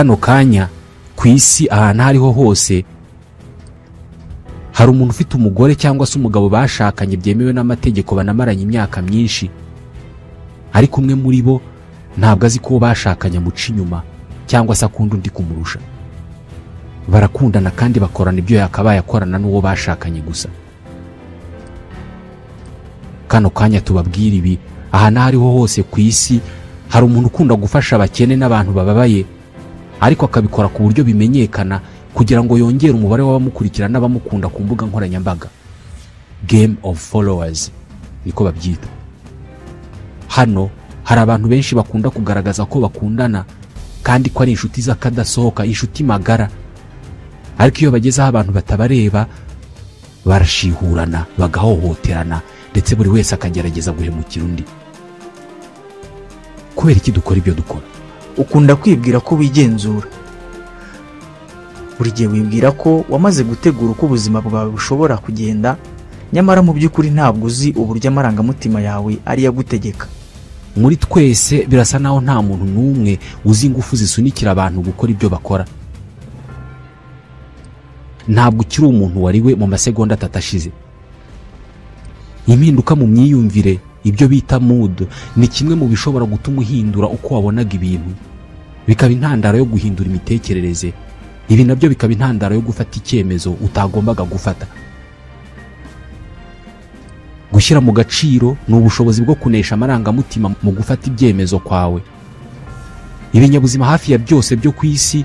kano kanya ku isi ahantu hariho hose hari umuntu ufite umugore cyangwa se umugabo bashakanye byemewe n'amategeko banamaranye imyaka myinshi, ariko umwe muri bo ntabwo azi ko bashakanye amuca inyuma cyangwa se akunda undi kumurusha. Barakundana kandi bakorana ibyo yakabaye akorana n'uwo bashakanye gusa. Kano kanya tubabwira ibi, ahantu hariho hose ku isi hari umuntu ukunda gufasha abakene n'abantu bababaye, ariko akabikora ku buryo bimenyekana kugira ngo yongere umubare w'abamukurikira n'abamukunda ku mbuga nkoranyambaga. Game of followers niko babyita. Hano hari abantu benshi bakunda kugaragaza ko bakundana kandi ko ari inshuti z'akadasohoka, inshuti magara, ariko iyo bagezeho abantu batabareba barashihurana, bagahohoterana, ndetse buri wese akagerageza guhemukira undi. Kubera iki dukora ibyo dukora? Ukunda kwibwira ko wigenzura. Buri gihe wibwira ko wamaze gutegura uko ubuzima bwawe bushobora kugenda, nyamara mu by'ukuri ntabwo uzi uburyo amarangamutima yawe ari yagutegeka. Muri twese birasa naho nta muntu n'umwe uzi ingufu zisunikira abantu gukora ibyo bakora. Ntabwo ukiri umuntu wariwe mu masegonda atatashize. Impinduka mu myiyumvire, ibyo bita mood, ni kimwe mu bishobora gutuma uhindura uko wabonaga ibintu, bikaba intandaro yo guhindura imitekerereze. Ibi nabyo bikaba intandaro yo gufata icyemezo utagombaga gufata. Gushyira mu gaciro ni ubushobozi bwo kunesha amarangamutima mu gufata ibyemezo kwawe. Ibinyabuzima hafi ya byose byo ku isi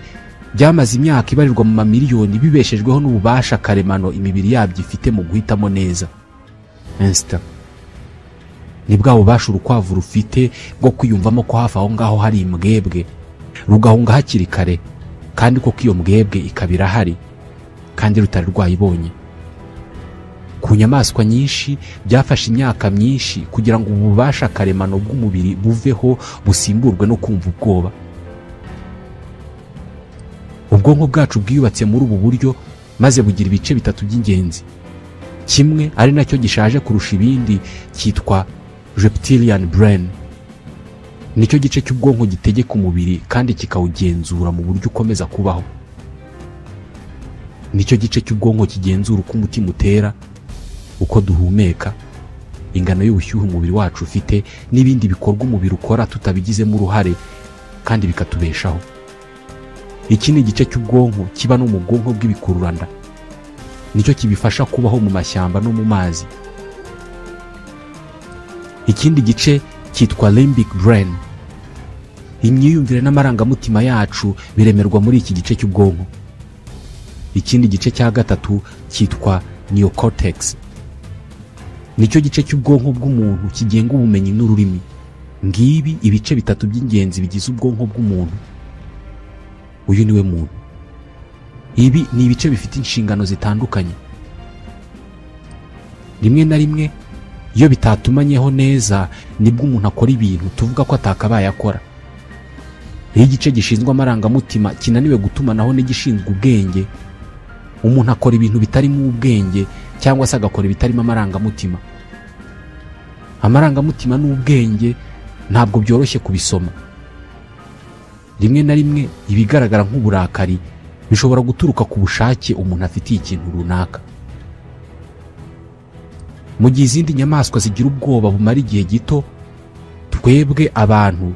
byamaze imyaka ibarirwa mu mamiliyoni bibeshejweho n'ububasha karemano imibiri yabyo ifite mu guhitamo neza. Instinct ni bwa bubasha urukwavu rufite bwo kwiyumvamo ko hafi aho ngaho hari imbwebwe, rugahunga hakiri kare, kandi ko iyo mbwebwe ikabira hari kandi rutari rwayibonye. Ku nyamaswa nyinshi byafashe imyaka myinshi kugira ngo ububasha karemano bw'umubiri buveho, busimburwe no kumva ubwoba. Ubwonko bwacu bwiyubatse muri ubu buryo maze bugira ibice bitatu by'ingenzi. Kimwe ari nacyo gishaje kurusha ibindi cyitwa reptilian brain. Nicyo gice cy'ubwonko gitegeka umubiri kandi kikawugenzura mu buryo ukomeza kubaho. Nicyo gice cy'ubwonko kigenzura uko umutima utera, uko duhumeka, ingano y'ubushyuhe umubiri wacu ufite n'ibindi bikorwa umubiri ukora tutabigizemo uruhare kandi bikatubeshaho. Iki ni igice cy'ubwonko kiba no mu bwonko bw'ibikururanda. Nicyo kibifasha kubaho mu mashyamba no mu mazi. Ikindi gice cyitwa limbic brain. Imyiyumvire n'amarangamutima yacu biremerwa muri iki gice cy'ubwonko. Ikindi gice cya gatatu cyitwa neocortex. Nicyo gice cy'ubwonko bw'umuntu kigenga ubumenyi n'ururimi. Ngibi ibice bitatu by'ingenzi bigize ubwonko bw'umuntu. Uyu niwe muntu. Ibi ni ibice bifite inshingano zitandukanye. Rimwe na rimwe iyo bitatumanyeho neza nibwo umuntu akora ibintu tuvuga ko atakabaye akora. Iyo igice gishinzwe amarangamutima kinaniwe gutumanaho n'igishinzwe ubwenge, umuntu akora ibintu bitarimo ubwenge cyangwa se agakora ibitarimo amarangamutima. Amarangamutima n'ubwenge ntabwo byoroshye kubisoma. Rimwe na rimwe ibigaragara nk'uburakari bishobora guturuka ku bushake umuntu afitiye ikintu runaka. Mu gihe izindi nyamaswa zigira ubwoba bumara igihe gito, twebwe abantu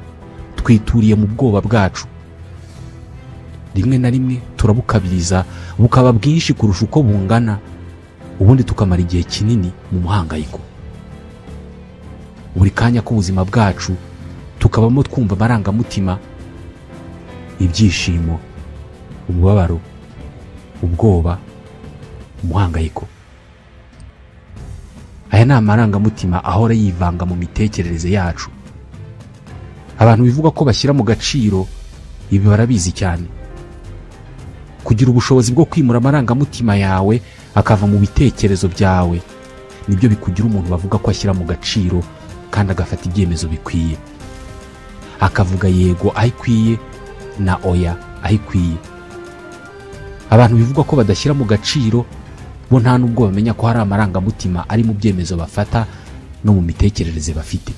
twituriye mu bwoba bwacu. Rimwe na rimwe turabukabiriza bukaba bwinshi kurusha uko bungana, ubundi tukamara igihe kinini mu muhangayiko. Buri kanya k'ubuzima bwacu tukabamo twumva amarangamutima, ibyishimo, umubabaro, ubwoba, umuhangayiko. Aya ni amarangamutima ahora yivanga mu mitekerereze yacu. Abantu bivuga ko bashyira mu gaciro ibi barabizi cyane. Kugira ubushobozi bwo kwimura amarangamutima yawe akava mu bitekerezo byawe nibyo bikugira umuntu bavuga ko ashyira mu gaciro kandi agafata ibyemezo bikwiye. Akavuga yego ayikwiye na oya ayikwiye. Abantu bivuga ko badashyira mu gaciro bo nta nubwo bamenya ko hari amarangamutima ari mu byemezo bafata no mu mitekerereze bafite.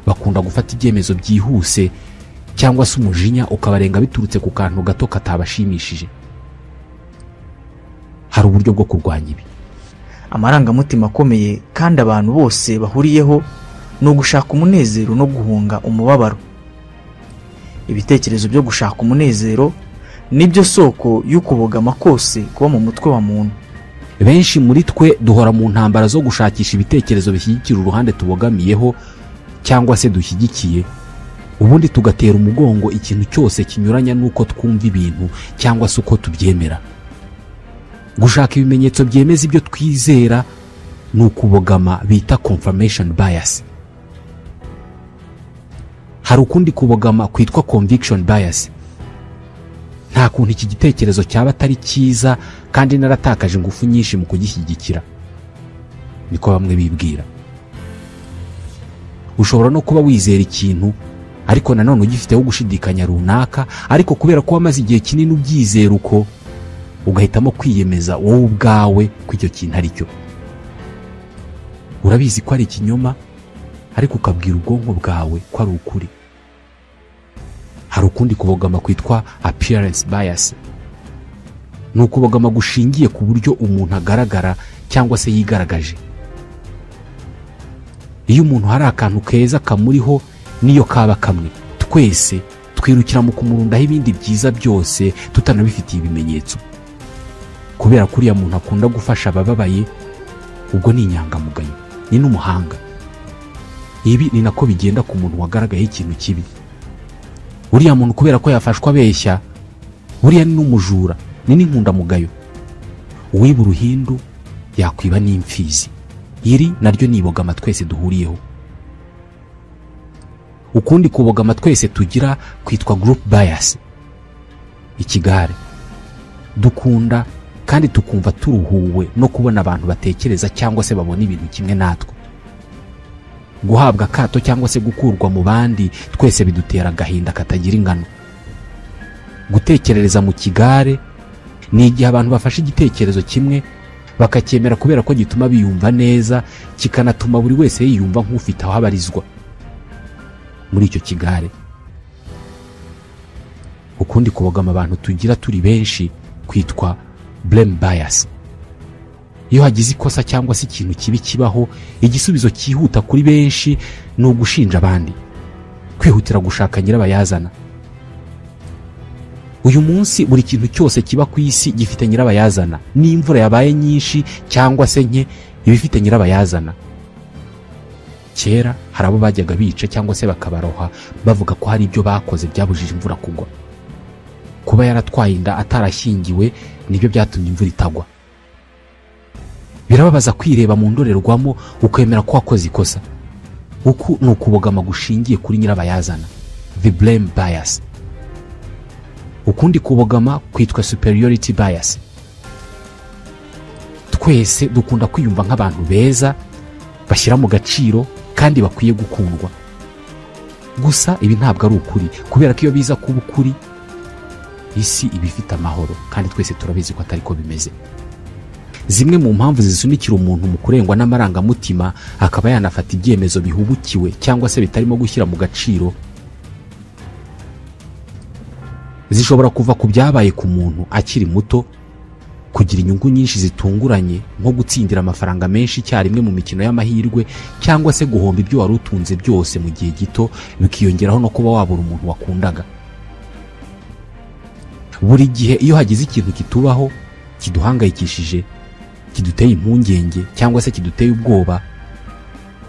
Bakunda gufata ibyemezo byihuse cyangwa se umujinya ukabarenga biturutse ku kantu gato katabashimishije. Hari uburyo bwo kurwanya ibi. Amarangamutima akomeye kandi abantu bose bahuriyeho ni ugushaka umunezero no guhunga umubabaro. Ibitekerezo byo gushaka umunezero nibyo soko y'ukubogama kose kuba mu mutwe wa muntu. Benshi muri twe duhora mu ntambara zo gushakisha ibitekerezo bishyigikira uruhande tubogamiyeho cyangwa se dushyigikiye, ubundi tugatera umugongo ikintu cyose kinyuranya n'uko twumva ibintu cyangwa se uko tubyemera. Gushaka ibimenyetso byemeza ibyo twizera ni ukubogama bita confirmation bias. Hari ukundi kubogama kwitwa conviction bias. Nta kuntu iki gitekerezo cyaba atari cyiza kandi naratakaje ingufu nyinshi mu kugishyigikira, niko bamwe bibwira. Ushobora no kuba wizera ikintu ariko nanone ugifiteho gushidikanya runaka, ariko kubera ko wamaze igihe kinini ubyizera uko, ugahitamo kwiyemeza wowe ubwawe ko icyo kintu ari cyo. Urabizi ko ari ikinyoma ariko ukabwira ubwonko bwawe ko ari ukuri. Hari ukundi kubogama kwitwa appearance bias. Ni ukubogama gushingiye ku buryo umuntu agaragara cyangwa se yigaragaje. Iyo umuntu hari akantu keza kamuriho niyo kaba kamwe, twese twirukira mu kumurundaho ibindi byiza byose tutanabifitiye ibimenyetso. Kubera ko uriya muntu akunda gufasha abababaye, ubwo ni inyangamugayo, ni n'umuhanga. Ibi ni nako bigenda ku muntu wagaragaye ikintu kibi. Uriya muntu kubera ko yafashwa abeshya, buriya ni n'umujura, ni n'inkundamugayo. Uwiba uruhindu yakwiba n'imfizi. Iri naryo ni ibogama twese duhuriyeho. Ukundi kubogama twese tugira kwitwa group bias. Ikigare. Dukunda kandi tukumva turuhuwe no kubona abantu batekereza cyangwa se babona ibintu kimwe natwe. Guhabwa akato cyangwa se gukurwa mu bandi twese bidutera agahinda katagira ingano. Gutekerereza mu kigare ni igihe abantu bafashe igitekerezo kimwe bakacyemera kubera ko gituma biyumva neza, kikanatuma buri wese yiyumva nk'ufite aho abarizwa muri icyo kigare. Ukundi kubogama abantu tugira turi benshi kwitwa blame bias. Iyo hagize ikosa cyangwa se ikintu kibi kibaho, igisubizo cyihuta kuri benshi ni ugushinja abandi, kwihutira gushaka nyirabayazana. Uyu munsi buri kintu cyose kiba ku isi gifite nyirabayazana. N'imvura yabaye nyinshi cyangwa se nke ibifite nyirabayazana. Kera hari abo bajyaga bica cyangwa se bakabaroha bavuga ko hari ibyo bakoze byabujije imvura kugwa. Kuba yaratwaye inda atarashyingiwe nibyo byatumye imvura itagwa. Birababaza kwireba mu ndorerwamo ukemera ko wakoze ikosa. Uku ni ukubogama gushingiye kuri nyirabayazana, the blame bias. Ukundi kubogama kwitwa superiority bias. Twese dukunda kwiyumva nk'abantu beza, bashyira mu gaciro kandi bakwiye gukundwa. Gusa ibi ntabwo ari ukuri, kubera ko iyo biza kuba ukuri, isi iba ifite amahoro, kandi twese turabizi ko atari ko bimeze. Zimwe mu mpamvu zisunikira umuntu mu kurengwa n'amarangamutima akaba yanafata ibyemezo bihubukiwe cyangwa se bitarimo gushyira mu gaciro, zishobora kuva ku byabaye ku muntu akiri muto, kugira inyungu nyinshi zitunguranye nko gutsindira amafaranga menshi icyarimwe mu mikino y'amahirwe, cyangwa se guhomba ibyo wari utunze byose mu gihe gito, bikiyongeraho no kuba wabura umuntu wakundaga. Buri gihe iyo hagize ikintu kitubaho kiduhangayikishije, kiduteye impungenge cyangwa se kiduteye ubwoba,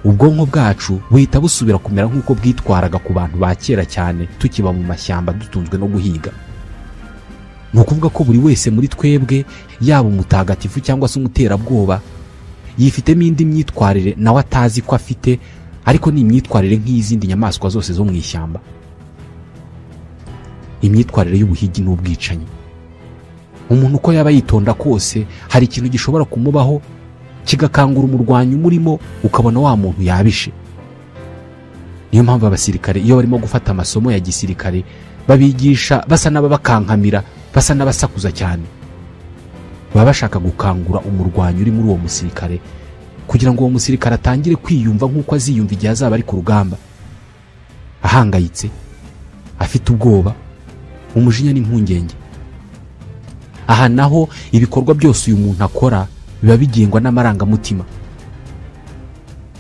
ubwonko bwacu buhita busubira kumera nk'uko bwitwaraga ku bantu ba kera cyane tukiba mu mashyamba dutunzwe no guhiga. Ni ukuvuga ko buri wese muri twebwe, yaba umutagatifu cyangwa se umuterabwoba, yifitemo indi myitwarire nawe atazi ko afite, ariko ni imyitwarire nk'izindi nyamaswa zose zo mu ishyamba. Imyitwarire y'ubuhigi n'ubwicanyi. Umuntu uko yaba yitonda kose, hari ikintu gishobora kumubaho kigakangura umurwanyi umurimo, ukabona wa muntu yabishe. Niyo mpamvu abasirikare iyo barimo gufata amasomo ya gisirikare babigisha basa n'ababakankamira, basa n'abasakuza cyane. Baba bashaka gukangura umurwanyi uri muri uwo musirikare kugira ngo uwo musirikare atangire kwiyumva nk'uko aziyumva igihe azaba ari ku rugamba, ahangayitse, afite ubwoba, umujinya n'impungenge. Aha naho ibikorwa byose uyu muntu akora biba bigengwa n'amarangamutima.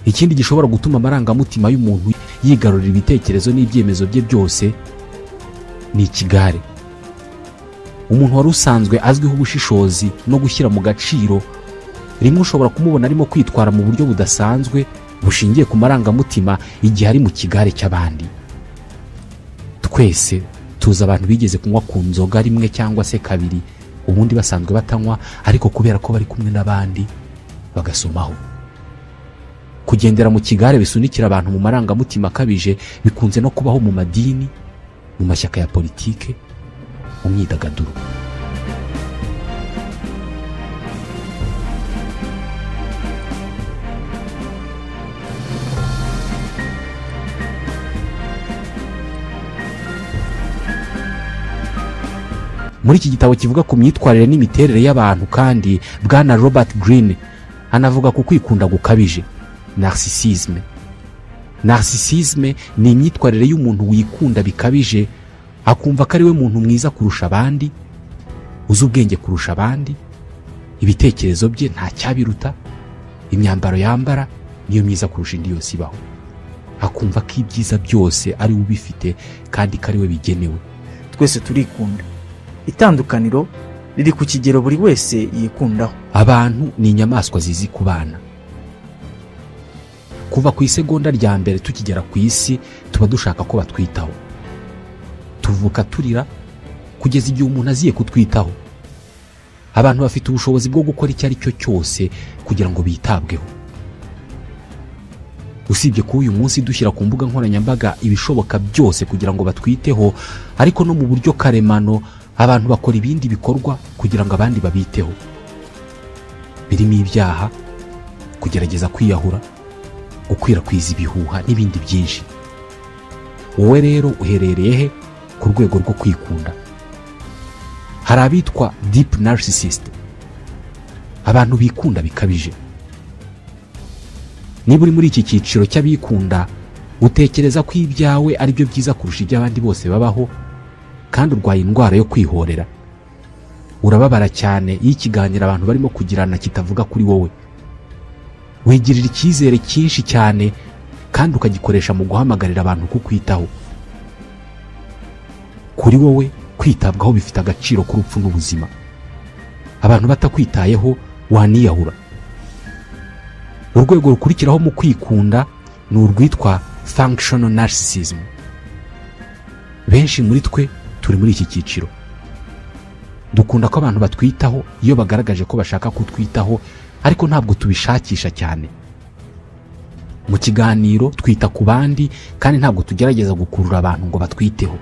Ikindi gishobora gutuma amarangamutima y'umuntu yigarurira ibitekerezo n'ibyemezo bye byose ni ikigare. Umuntu wari usanzwe azwiho ubushishozi no gushyira mu gaciro, rimwe ushobora kumubona arimo kwitwara mu buryo budasanzwe bushingiye ku marangamutima igihe ari mu kigare cy'abandi. Twese tuzi abantu bigeze kunywa ku nzoga rimwe cyangwa se kabiri, ubundi basanzwe batanywa, ariko kubera ko bari kumwe n'abandi bagasomaho. Kugendera mu kigare bisunikira abantu mu marangamutima akabije bikunze no kubaho mu madini, mu mashyaka ya politike, mu myidagaduro. Muri iki gitabo kivuga ku myitwarire n'imiterere y'abantu kandi Bwana Robert Greene anavuga ku kwikunda gukabije, narcissisme. Narcissisme ni imyitwarire y'umuntu wikunda bikabije, akumva ko ari we muntu mwiza kurusha abandi, uzi ubwenge kurusha abandi, ibitekerezo bye nta cyabiruta, imyambaro yambara niyo myiza kurusha indi yose ibaho. Akumva ko ibyiza byose ari we ubifite kandi ko ari we bigenewe. Twese turikunda. Itandukaniro riri ku kigero buri wese yikundaho. Abantu ni inyamaswa zizi kubana. Kuva ku isegonda rya mbere tukigera ku isi tuba dushaka ko batwitaho. Tuvuka turira kugeza igihe umuntu aziye kutwitaho. Abantu bafite ubushobozi bwo gukora icyo ari cyo cyose kugira ngo bitabweho. Usibye ko uyu munsi dushyira ku mbuga nkoranyambaga ibishoboka byose kugira ngo batwiteho, ariko no mu buryo karemano abantu bakora ibindi bikorwa kugira ngo abandi babiteho. Birimo ibyaha, kugerageza kwiyahura, gukwirakwiza ibihuha n'ibindi byinshi. Wowe rero uherereye he ku rwego rwo kwikunda? Hari abitwa deep narcissist, abantu bikunda bikabije. Niba uri muri iki cyiciro cy'abikunda, utekereza ko ibyawe ari byo byiza kurusha iby'abandi bose babaho, kandi urwaye indwara yo kwihorera. Urababara cyane iyo ikiganiro abantu barimo kugirana kitavuga kuri wowe. Wigirira icyizere cyinshi cyane kandi ukagikoresha mu guhamagarira abantu kukwitaho. Kuri wowe kwitabwaho bifite agaciro k'urupfu n'ubuzima. Abantu batakwitayeho waniyahura. Urwego rukurikiraho mu kwikunda ni urwitwa functional narcissism. Benshi muri twe turi muri iki cyiciro. Dukunda ko abantu batwitaho iyo bagaragaje ko bashaka kutwitaho, ariko ntabwo tubishakisha cyane. Mu kiganiro twita ku bandi kandi ntabwo tugerageza gukurura abantu ngo batwiteho.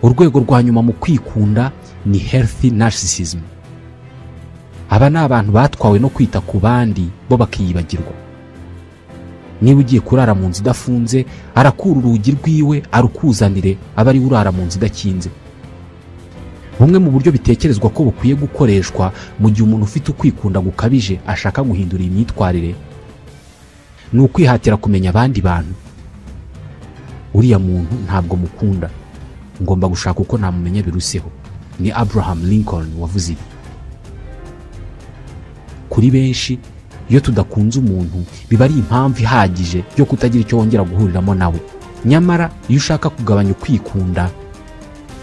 Urwego rwa nyuma mu kwikunda ni healthy narcissism. Aba ni abantu batwawe no kwita ku bandi bo bakiyibagirwa. Niba ugiye kurara mu nzu idafunze, arakura urugi rwiwe arukuzanire, aba ari urara mu nzu idakinze. Bumwe mu buryo bitekerezwa ko bukwiye gukoreshwa mu gihe umuntu ufite ukwikunda gukabije ashaka guhindura iyi myitwarire ni ukwihatira kumenya abandi bantu. Uriya muntu ntabwo mukunda, ngomba gushaka uko namumenya biruseho. Ni Abraham Lincoln wavuze ibi. Kuri benshi iyo tudakunze umuntu biba ari impamvu ihagije yo kutagira icyo wongera guhuriramo nawe. Nyamara iyo ushaka kugabanya ukwikunda,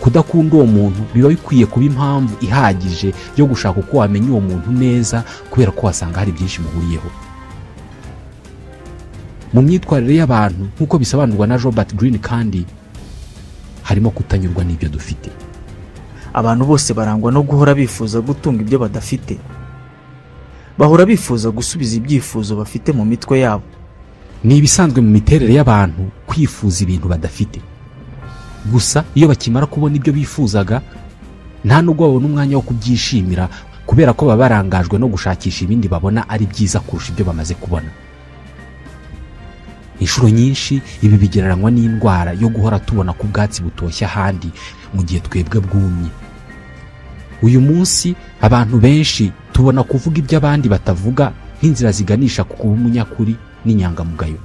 kudakunda uwo muntu biba bikwiye kuba impamvu ihagije yo gushaka uko wamenya uwo muntu neza, kubera ko wasanga hari byinshi muhuriyeho. Mu myitwarire y'abantu nk'uko bisobanurwa na Robert Greene kandi harimo kutanyurwa n'ibyo dufite. Abantu bose barangwa no guhora bifuza gutunga ibyo badafite. Bahora bifuza gusubiza ibyifuzo bafite mu mitwe yabo. Ni ibisanzwe mu miterere y'abantu kwifuza ibintu badafite. Gusa iyo bakimara kubona ibyo bifuzaga, nta nubwo babona umwanya wo kubyishimira, kubera ko baba barangajwe no gushakisha ibindi babona ari byiza kurusha ibyo bamaze kubona. Inshuro nyinshi ibi bigereranywa n'indwara yo guhora tubona ku bwatsi butoshye ahandi mu gihe twebwe bwumye. Uyu munsi abantu benshi tubona kuvuga ibyo abandi batavuga nk'inzira ziganisha ku kuba umunyakuri n'inyangamugayo.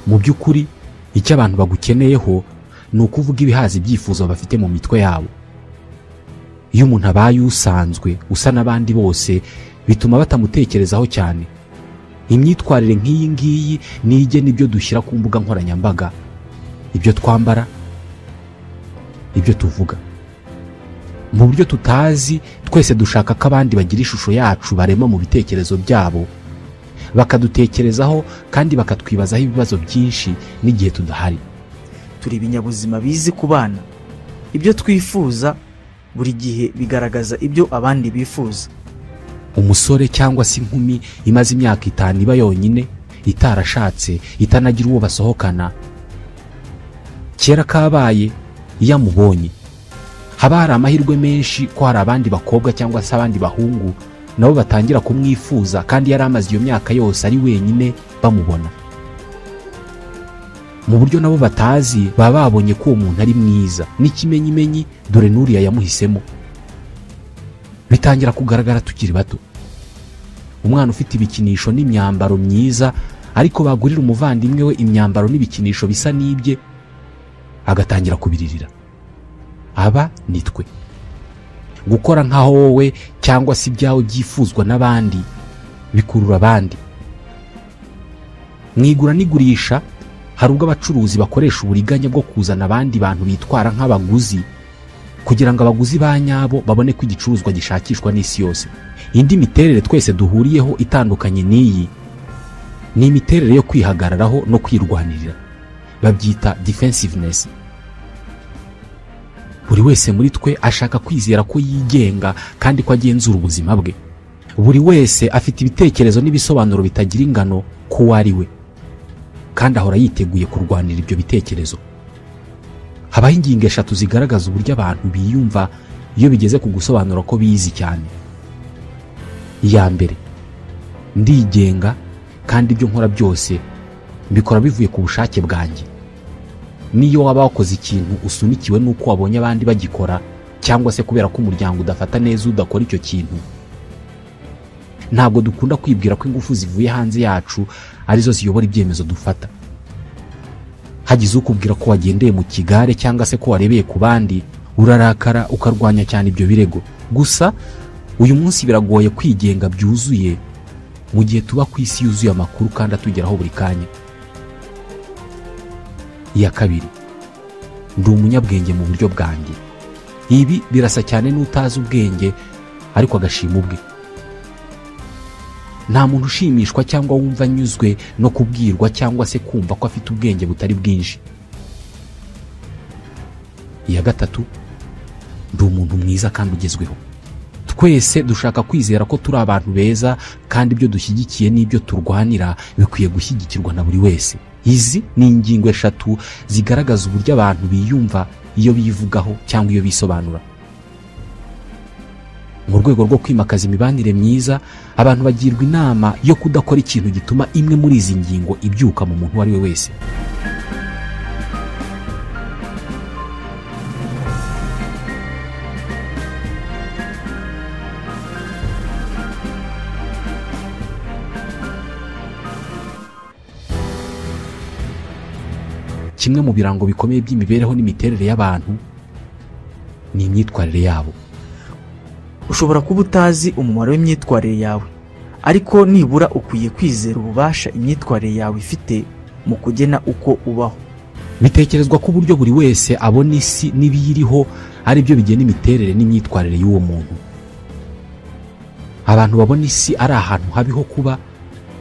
Mu by'ukuri icyo abantu bagukeneyeho ni ukuvuga ibihaza ibyifuzo bafite mu mitwe yabo. Iyo umuntu abaye usanzwe usa n'abandi bose bituma batamutekerezaho cyane. Imyitwarire nk'iyi ngiyi nige nibyo dushyira ku mbuga nkoranyambaga, ibyo twambara, ibyo tuvuga. Mu buryo tutazi twese dushaka ko abandi bagira ishusho yacu barema mu bitekerezo byabo, bakadutekerezaho kandi bakatwibazaho ibibazo byinshi n'igihe tudahari. Turi ibinyabuzima bizi kubana. Ibyo twifuza buri gihe bigaragaza ibyo abandi bifuza. Umusore cyangwa se inkumi imaze imyaka 5 iba yonyine, itarashatse, itanagira uwo basohokana, kera kabaye iyo amubonye haba hari amahirwe menshi ko hari abandi bakobwa cyangwa se abandi bahungu nabo batangira kumwifuza, kandi yari amaze iyo myaka yose ari wenyine bamubona. Mu buryo nabo batazi baba babonye ko uwo muntu ari mwiza, n'ikimenyimenyi dore n'uriya yamuhisemo. Bitangira kugaragara tukiri bato. Umwana ufite ibikinisho n'imyambaro myiza, ariko bagurira umuvandimwe we imyambaro n'ibikinisho bisa n'ibye, agatangira kubiririra. Aba nitwe. Gukora nkaho wowe cyangwa se ibyawe byifuzwa n'abandi bikurura abandi. Mwigura n'igurisha hari ubwo abacuruzi bakoresha uburiganya bwo kuzana abandi bantu bitwara nk'abaguzi kugira ngo abaguzi ba nyabo babone ko igicuruzwa gishakishwa n'isi yose. Indi miterere twese duhuriyeho itandukanye n'iyi ni imiterere yo kwihagararaho no kwirwanirira, babyita defensiveness. Buri wese muri twe ashaka kwizera ko yigenga kandi ko agenzura ubuzima bwe. Buri wese afite ibitekerezo n'ibisobanuro bitagira ingano ko ari we, kandi ahora yiteguye kurwanira ibyo bitekerezo. Habaho ingingo 3 zigaragaza uburyo abantu biyumva iyo bigeze ku gusobanura ko bizi cyane. Iya mbere, ndigenga kandi ibyo nkora byose mbikora bivuye ku bushake bwanjye. Niyo waba wakoze ikintu usunikiwe nuko wabonye abandi bagikora, cyangwa se kubera ko umuryango udafata neza udakora icyo kintu, ntabwo dukunda kwibwira ko ingufu zivuye hanze yacu arizo ziyobora ibyemezo dufata. Hagize ukubwira ko wagendeye mu kigare cyangwa se ko warebeye ku bandi, urarakara ukarwanya cyane ibyo birego. Gusa uyu munsi biragoye kwigenga byuzuye mu gihe tuba ku isi yuzuye amakuru kandi atugeraho buri kanya. Iya kabiri, ndi umunyabwenge mu buryo bwanjye. Ibi birasa cyane n'utazi ubwenge ariko agashima ubwe. Nta muntu ushimishwa cyangwa wumva anyuzwe no kubwirwa cyangwa se kumva ko afite ubwenge butari bwinshi. Iya gatatu, ndi umuntu mwiza kandi ugezweho. Twese dushaka kwizera ko turi abantu beza, kandi ibyo dushyigikiye n'ibyo turwanira bikwiye gushyigikirwa na buri wese. Izi ni ingingo 3 zigaragaza uburyo abantu biyumva iyo bivugaho cyangwa iyo bisobanura. Mu rwego rwo kwimakaza imibanire myiza, abantu bagirwa inama yo kudakora ikintu gituma imwe muri izi ngingo ibyuka mu muntu uwo ari we wese. Kimwe mu birango bikomeye by'imibereho n'imiterere y'abantu ni imyitwarire yabo. Ushobora kuba utazi umumaro w'imyitwarire yawe, ariko nibura ukwiye kwizera ububasha imyitwarire yawe ifite mu kugena uko ubaho. Bitekerezwa ko uburyo buri wese abona isi n'ibiyiriho ari byo bigena imiterere n'imyitwarire y'uwo muntu. Abantu babona isi ari ahantu habiho kuba,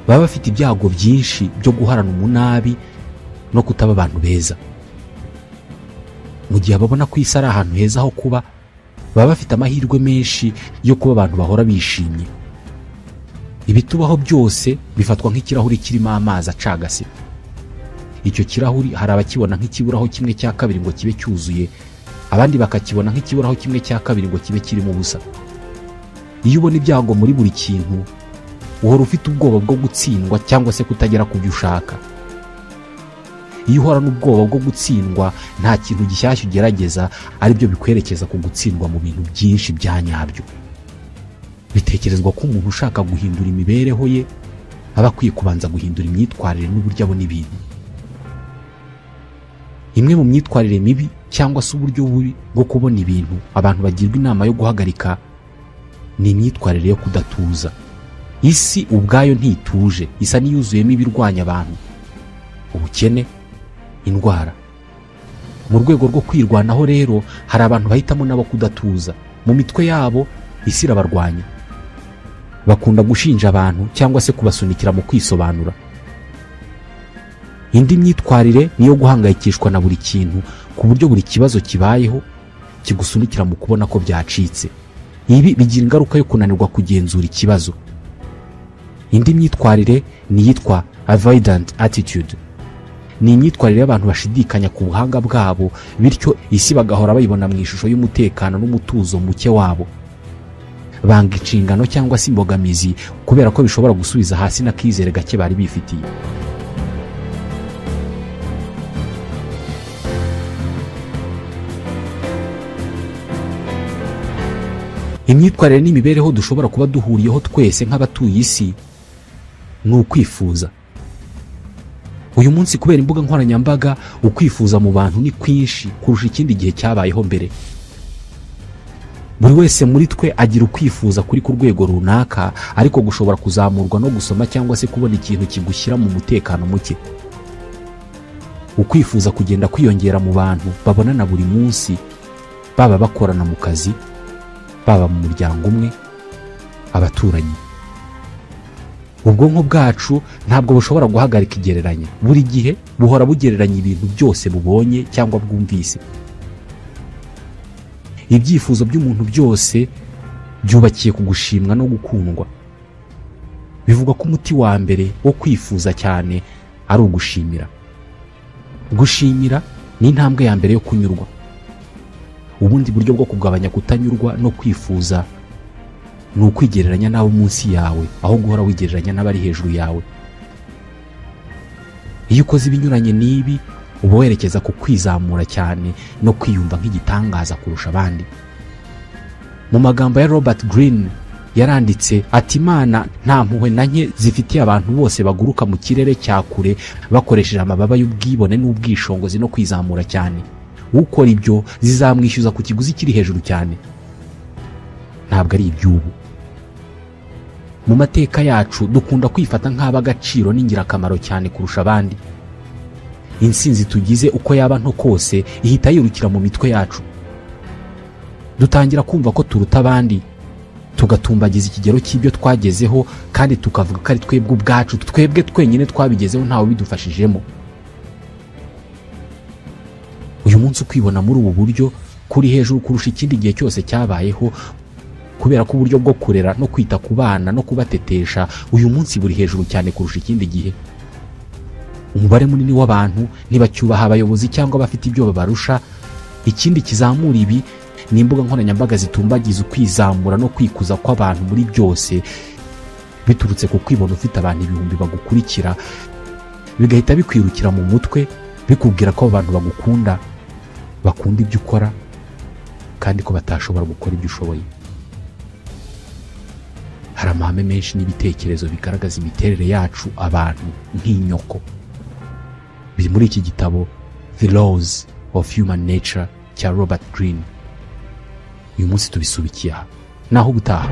baba bafite ibyago byinshi byo guharana umunabi no kutaba abantu beza. Mu gihe babona ko isi ari ahantu heza ho kuba, baba bafite amahirwe menshi yo kuba abantu bahora bishimye. Ibitubaho byose bifatwa nk'ikirahuri kirimo amazi acagase. Icyo kirahuri hari abakibona nk'ikiburaho 1/2 ngo kibe cyuzuye, abandi bakakibona nk'ikiburaho 1/2 ngo kibe kirimo ubusa. Iyo ubona ibyago muri buri kintu, uhora ufite ubwoba bwo gutsindwa cyangwa se kutagera ku byo ushaka. Iyo uhora n'ubwoba bwo gutsindwa, nta kintu gishyashya ugerageza, ari byo bikwerekeza ku gutsindwa mu bintu byinshi bya nyabyo. Bitekerezwa ko umuntu ushaka guhindura imibereho ye aba akwiye kubanza guhindura imyitwarire n'uburyo abona ibintu. imwe mu myitwarire mibi cyangwa se uburyo bubi bwo kubona ibintu abantu bagirwa inama yo guhagarika ni imyitwarire yo kudatuza. Isi ubwayo ntituje, isa n'iyuzuyemo ibirwanya abantu, ubukene, indwara. Mu rwego rwo kwirwanaho rero hari abantu bahitamo nabo kudatuza. Mu mitwe yabo isi irabarwanya, bakunda gushinja abantu cyangwa se kubasunikira mu kwisobanura. Indi myitwarire niyo guhangayikishwa na buri kintu ku buryo buri kibazo kibayeho kigusunikira mu kubona ko byacitse. Ibi bigira ingaruka yo kunanirwa kugenzura ikibazo. Indi myitwarire ni yitwa avoidant attitude. Ni imyitwarire y'abantu bashidikanya ku buhanga bwabo, bityo isi bagahora bayibona mu ishusho y'umutekano n'umutuzo muke wabo. Banga inshingano cyangwa se imbogamizi kubera ko bishobora gusubiza hasi n'akizere gake bari bifitiye. Imyitwarire n'imibereho dushobora kuba duhuriyeho twese nk'abatuye isi ni ukwifuza. Uyu munsi kubera imbuga nkoranyambaga, ukwifuza mu bantu ni kwinshi kurusha ikindi gihe cyabayeho mbere. Buri wese muri twe agira ukwifuza kuri ku rwego runaka, ariko gushobora kuzamurwa no gusoma cyangwa se kubona ikintu kigushyira mu mutekano muke. Ukwifuza kugenda kwiyongera mu bantu babonana buri munsi, baba bakorana mu kazi, baba mu muryango umwe, abaturanyi. Ubwonko bwacu ntabwo bushobora guhagarika igereranya. Buri gihe buhora bugereranya ibintu byose bubonye cyangwa bwumvise. Ibyifuzo by'umuntu byose byubakiye ku gushimwa no gukundwa. Bivuga ko umuti wa mbere wo kwifuza cyane ari ugushimira. Gushimira ni intambwe ya mbere yo kunyurwa. Ubundi buryo bwo kugabanya kutanyurwa no kwifuza ni ukwigereranya n'abo munsi yawe aho guhora wigereranya n'abari hejuru yawe. Iyo ukoze ibinyuranye n'ibi uba werekeza ku kwizamura cyane no kwiyumva nk'igitangaza kurusha abandi. Mu magambo ya Robert Greene yaranditse ati, Imana nta mpuhwe na nke zifitiye abantu bose baguruka mu kirere cya kure bakoresheje amababa y'ubwibone n'ubwishongozi no kwizamura cyane. Ukora ibyo zizamwishyuza ku kiguzi kiri hejuru cyane. Ntabwo ari iby'ubu. Mu mateka yacu dukunda kwifata nk'ab'agaciro n'ingirakamaro cyane kurusha abandi. Intsinzi tugize uko yaba nto kose ihita yirukira mu mitwe yacu. Dutangira kumva ko turuta abandi, tugatumbagiza ikigero cy'ibyo twagezeho, kandi tukavuga ko ari twebwe ubwacu, twebwe twenyine twabigezeho ntawe bidufashijemo. Uyu munsi ukwibona muri ubu buryo kuri hejuru kurusha ikindi gihe cyose cyabayeho, kubera ko uburyo bwo kurera no kwita ku bana no kubatetesha uyu munsi buri hejuru cyane kurusha ikindi gihe. Umubare munini w'abantu ntibacyubaha abayobozi cyangwa bafite ibyo babarusha. Ikindi kizamura ibi ni imbuga nkoranyambaga zitumbagiza ukwizamura no kwikuza kw'abantu muri byose, biturutse ku kwibona ufite abantu ibihumbi bagukurikira, bigahita bikwirukira mu mutwe bikubwira ko abantu bagukunda, bakunda ibyo ukora, kandi ko batashobora gukora ibyo ushoboye. Hari amahame menshi n'ibitekerezo bigaragaza imiterere yacu abantu nk'inyoko. Biri muri iki gitabo The Laws of Human Nature cya Robert Greene. Uyu munsi tubisubikiye aha. Naho gutaha.